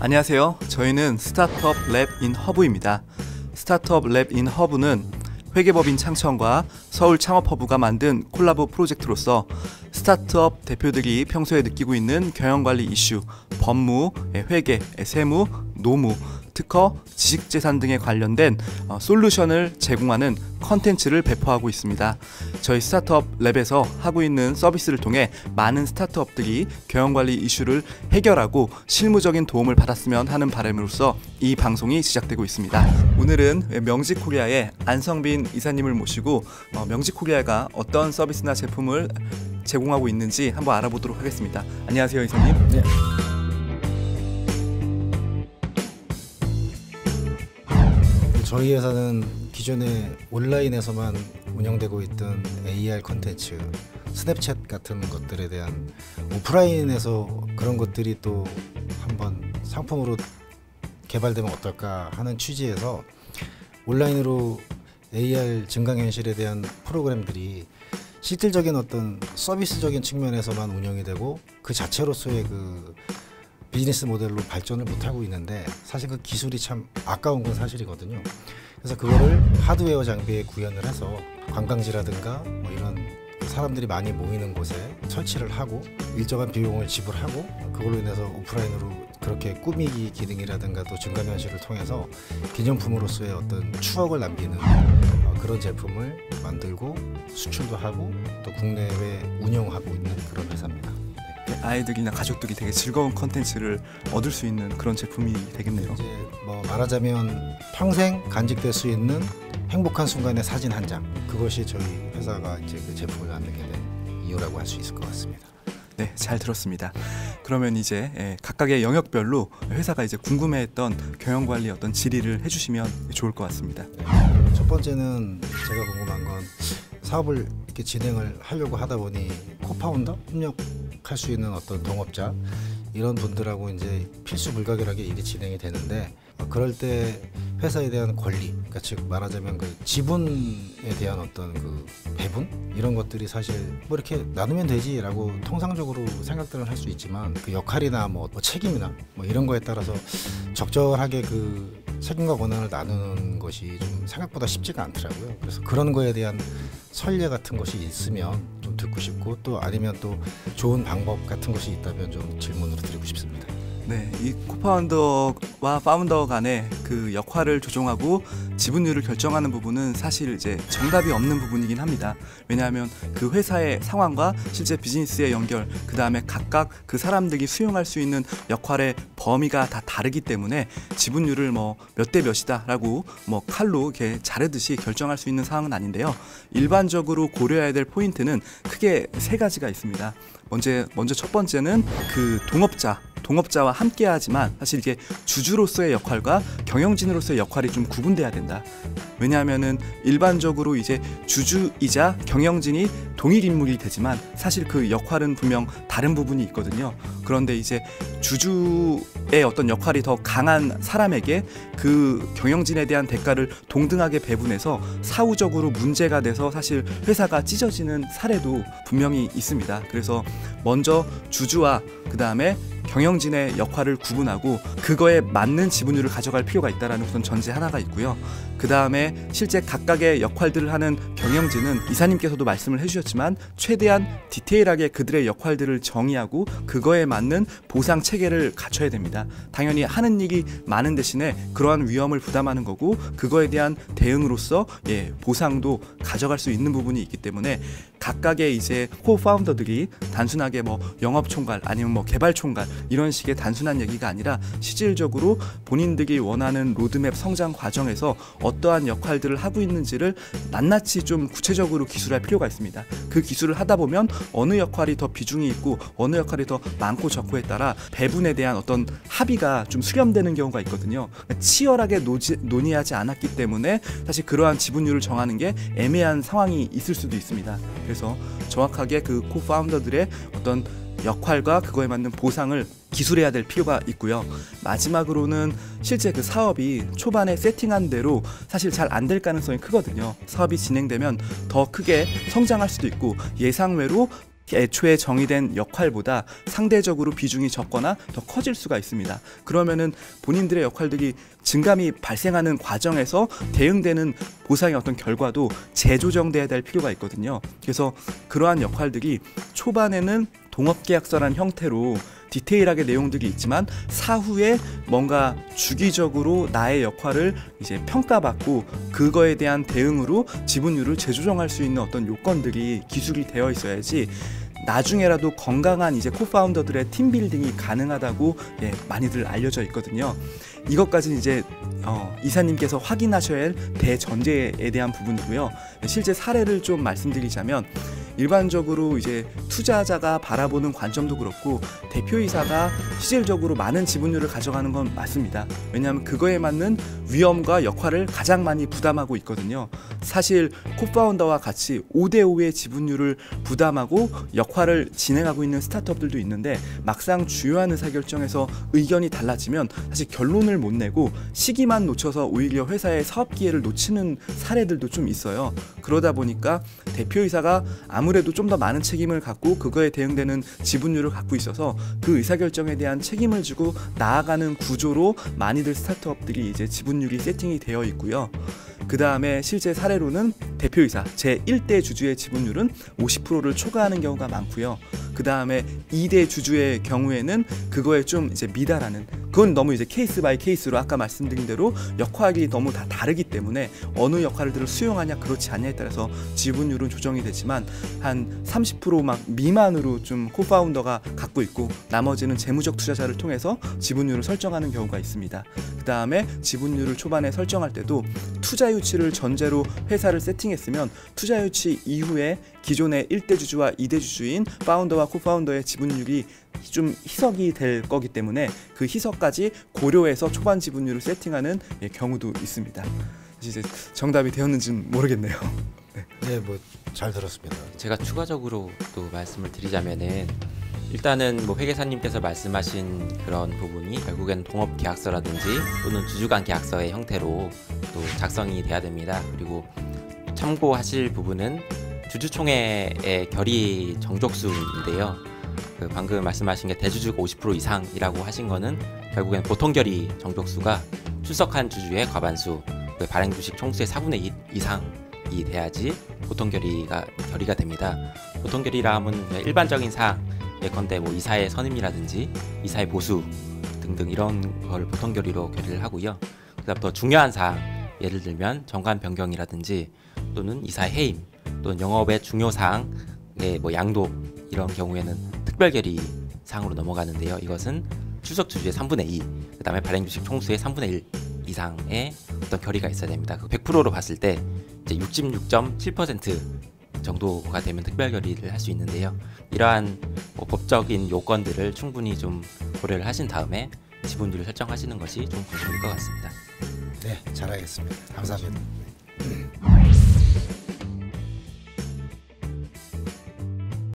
안녕하세요. 저희는 스타트업 랩 인 허브입니다. 스타트업 랩 인 허브는 회계법인 창천과 서울 창업허브가 만든 콜라보 프로젝트로서 스타트업 대표들이 평소에 느끼고 있는 경영관리 이슈, 법무, 회계, 세무, 노무, 특허, 지식재산 등에 관련된 솔루션을 제공하는 컨텐츠를 배포하고 있습니다. 저희 스타트업 랩에서 하고 있는 서비스를 통해 많은 스타트업들이 경영관리 이슈를 해결하고 실무적인 도움을 받았으면 하는 바람으로서 이 방송이 시작되고 있습니다. 오늘은 명지코리아의 안성빈 이사님을 모시고 명지코리아가 어떤 서비스나 제품을 제공하고 있는지 한번 알아보도록 하겠습니다. 안녕하세요, 이사님. 네. 저희 회사는 기존에 온라인에서만 운영되고 있던 AR 콘텐츠, 스냅챗 같은 것들에 대한 오프라인에서 그런 것들이 또 한번 상품으로 개발되면 어떨까 하는 취지에서 온라인으로 AR 증강현실에 대한 프로그램들이 실질적인 어떤 서비스적인 측면에서만 운영이 되고 그 자체로서의 그 비즈니스 모델로 발전을 못하고 있는데, 사실 그 기술이 참 아까운 건 사실이거든요. 그래서 그거를 하드웨어 장비에 구현을 해서 관광지라든가 뭐 이런 사람들이 많이 모이는 곳에 설치를 하고 일정한 비용을 지불하고, 그걸로 인해서 오프라인으로 그렇게 꾸미기 기능이라든가 또 증강현실을 통해서 기념품으로서의 어떤 추억을 남기는 그런 제품을 만들고 수출도 하고 또 국내외 운영하고 있는 그런 회사입니다. 아이들이나 가족들이 되게 즐거운 컨텐츠를 얻을 수 있는 그런 제품이 되겠네요. 이제 뭐 말하자면 평생 간직될 수 있는 행복한 순간의 사진 한 장, 그것이 저희 회사가 이제 그 제품을 만들게 된 이유라고 할 수 있을 것 같습니다. 네, 잘 들었습니다. 그러면 이제 각각의 영역별로 회사가 이제 궁금해했던 경영관리 어떤 질의를 해주시면 좋을 것 같습니다. 네. 첫 번째는 제가 궁금한 건 사업을 이렇게 진행을 하려고 하다 보니 코파운더, 협력할 수 있는 어떤 동업자 이런 분들하고 이제 필수 불가결하게 일이 진행이 되는데, 그럴 때 회사에 대한 권리, 그러니까 즉 말하자면 그 지분에 대한 어떤 그 배분 이런 것들이 사실 뭐 이렇게 나누면 되지라고 통상적으로 생각들을 할 수 있지만, 그 역할이나 뭐 책임이나 뭐 이런 거에 따라서 적절하게 그 책임과 권한을 나누는 것이 좀 생각보다 쉽지가 않더라고요. 그래서 그런 거에 대한 선례 같은 것이 있으면 좀 듣고 싶고, 또 아니면 또 좋은 방법 같은 것이 있다면 좀 질문으로 드리고 싶습니다. 네, 이 코파운더와 파운더 간의 그 역할을 조정하고 지분율을 결정하는 부분은 사실 이제 정답이 없는 부분이긴 합니다. 왜냐하면 그 회사의 상황과 실제 비즈니스의 연결, 그 다음에 각각 그 사람들이 수용할 수 있는 역할의 범위가 다 다르기 때문에 지분율을 뭐 몇 대 몇이다라고 뭐 칼로 이렇게 자르듯이 결정할 수 있는 상황은 아닌데요. 일반적으로 고려해야 될 포인트는 크게 세 가지가 있습니다. 먼저 첫 번째는 그 동업자와 함께 하지만 사실 이게 주주로서의 역할과 경영진으로서의 역할이 좀 구분돼야 된다. 왜냐하면은 일반적으로 이제 주주이자 경영진이 동일 인물이 되지만 사실 그 역할은 분명 다른 부분이 있거든요. 그런데 이제 주주의 어떤 역할이 더 강한 사람에게 그 경영진에 대한 대가를 동등하게 배분해서 사후적으로 문제가 돼서 사실 회사가 찢어지는 사례도 분명히 있습니다. 그래서 먼저 주주와 그 다음에 경영진의 역할을 구분하고 그거에 맞는 지분율을 가져갈 필요가 있다는 우선 전제 하나가 있고요. 그 다음에 실제 각각의 역할들을 하는 경영진은 이사님께서도 말씀을 해주셨지만 최대한 디테일하게 그들의 역할들을 정의하고 그거에 맞는 보상 체계를 갖춰야 됩니다. 당연히 하는 일이 많은 대신에 그러한 위험을 부담하는 거고, 그거에 대한 대응으로서 보상도 가져갈 수 있는 부분이 있기 때문에 각각의 이제 코파운더들이 단순하게 뭐 영업총괄 아니면 뭐 개발총괄 이런 식의 단순한 얘기가 아니라 실질적으로 본인들이 원하는 로드맵 성장 과정에서 어떠한 역할들을 하고 있는지를 낱낱이 좀 구체적으로 기술할 필요가 있습니다. 그 기술을 하다 보면 어느 역할이 더 비중이 있고 어느 역할이 더 많고 적고에 따라 배분에 대한 어떤 합의가 좀 수렴되는 경우가 있거든요. 치열하게 논의하지 않았기 때문에 사실 그러한 지분율을 정하는 게 애매한 상황이 있을 수도 있습니다. 그래서 정확하게 그 코파운더들의 어떤 역할과 그거에 맞는 보상을 기술해야 될 필요가 있고요. 마지막으로는 실제 그 사업이 초반에 세팅한 대로 사실 잘 안 될 가능성이 크거든요. 사업이 진행되면 더 크게 성장할 수도 있고 예상외로 애초에 정의된 역할보다 상대적으로 비중이 적거나 더 커질 수가 있습니다. 그러면은 본인들의 역할들이 증감이 발생하는 과정에서 대응되는 보상의 어떤 결과도 재조정돼야 될 필요가 있거든요. 그래서 그러한 역할들이 초반에는 동업계약서란 형태로 디테일하게 내용들이 있지만 사후에 뭔가 주기적으로 나의 역할을 이제 평가받고 그거에 대한 대응으로 지분율을 재조정할 수 있는 어떤 요건들이 기술이 되어 있어야지 나중에라도 건강한 이제 코파운더들의 팀 빌딩이 가능하다고 많이들 알려져 있거든요. 이것까지는 이제 이사님께서 확인하셔야 할 대전제에 대한 부분이고요. 실제 사례를 좀 말씀드리자면 일반적으로 이제 투자자가 바라보는 관점도 그렇고 대표이사가 실질적으로 많은 지분율을 가져가는 건 맞습니다. 왜냐하면 그거에 맞는 위험과 역할을 가장 많이 부담하고 있거든요. 사실 코파운더와 같이 5대5의 지분율을 부담하고 역할을 진행하고 있는 스타트업들도 있는데 막상 주요한 의사결정에서 의견이 달라지면 사실 결론을 못 내고 시기만 놓쳐서 오히려 회사의 사업 기회를 놓치는 사례들도 좀 있어요. 그러다 보니까 대표이사가 아무래도 좀 더 많은 책임을 갖고 그거에 대응되는 지분율을 갖고 있어서 그 의사결정에 대한 책임을 지고 나아가는 구조로 많이들 스타트업들이 이제 지분율이 세팅이 되어 있고요. 그 다음에 실제 사례로는 대표이사 제1대 주주의 지분율은 50%를 초과하는 경우가 많고요. 그 다음에 2대 주주의 경우에는 그거에 좀 이제 미달하는, 그건 너무 이제 케이스 바이 케이스로 아까 말씀드린 대로 역할이 너무 다 다르기 때문에 어느 역할들을 수용하냐 그렇지 않냐에 따라서 지분율은 조정이 되지만 한 30% 미만으로 좀 코파운더가 갖고 있고 나머지는 재무적 투자자를 통해서 지분율을 설정하는 경우가 있습니다. 그 다음에 지분율을 초반에 설정할 때도 투자 유치를 전제로 회사를 세팅했으면 투자 유치 이후에 기존의 1대 주주와 2대 주주인 파운더와 코파운더의 지분율이 좀 희석이 될 거기 때문에 그 희석까지 고려해서 초반 지분율을 세팅하는 경우도 있습니다. 이제 정답이 되었는지는 모르겠네요. 네, 뭐 잘 들었습니다. 제가 추가적으로 또 말씀을 드리자면은 일단은 뭐 회계사님께서 말씀하신 그런 부분이 결국엔 동업 계약서라든지 또는 주주 간 계약서의 형태로 또 작성이 돼야 됩니다. 그리고 참고하실 부분은 주주총회의 결의 정족수인데요. 그 방금 말씀하신 게 대주주가 50% 이상이라고 하신 거는 결국엔 보통 결의 정족수가 출석한 주주의 과반수, 그 발행 주식 총수의 4분의 1 이상이 돼야지 보통 결의가 됩니다. 보통 결의라 하면 일반적인 사항, 예컨대 뭐 이사의 선임이라든지 이사의 보수 등등 이런 걸 보통 결의로 결의를 하고요. 그다음 더 중요한 사항, 예를 들면 정관 변경이라든지 또는 이사의 해임 또는 영업의 중요 사항의 뭐 양도 이런 경우에는 특별 결의 사항으로 넘어가는데요. 이것은 출석 주주의 3분의 2, 그다음에 발행 주식 총수의 3분의 1 이상의 어떤 결의가 있어야 됩니다. 그 100%로 봤을 때 이제 66.7% 정도가 되면 특별 결의를 할 수 있는데요. 이러한 뭐 법적인 요건들을 충분히 좀 고려를 하신 다음에 지분율을 설정하시는 것이 좀 본심일 것 같습니다. 네, 잘하겠습니다. 감사합니다.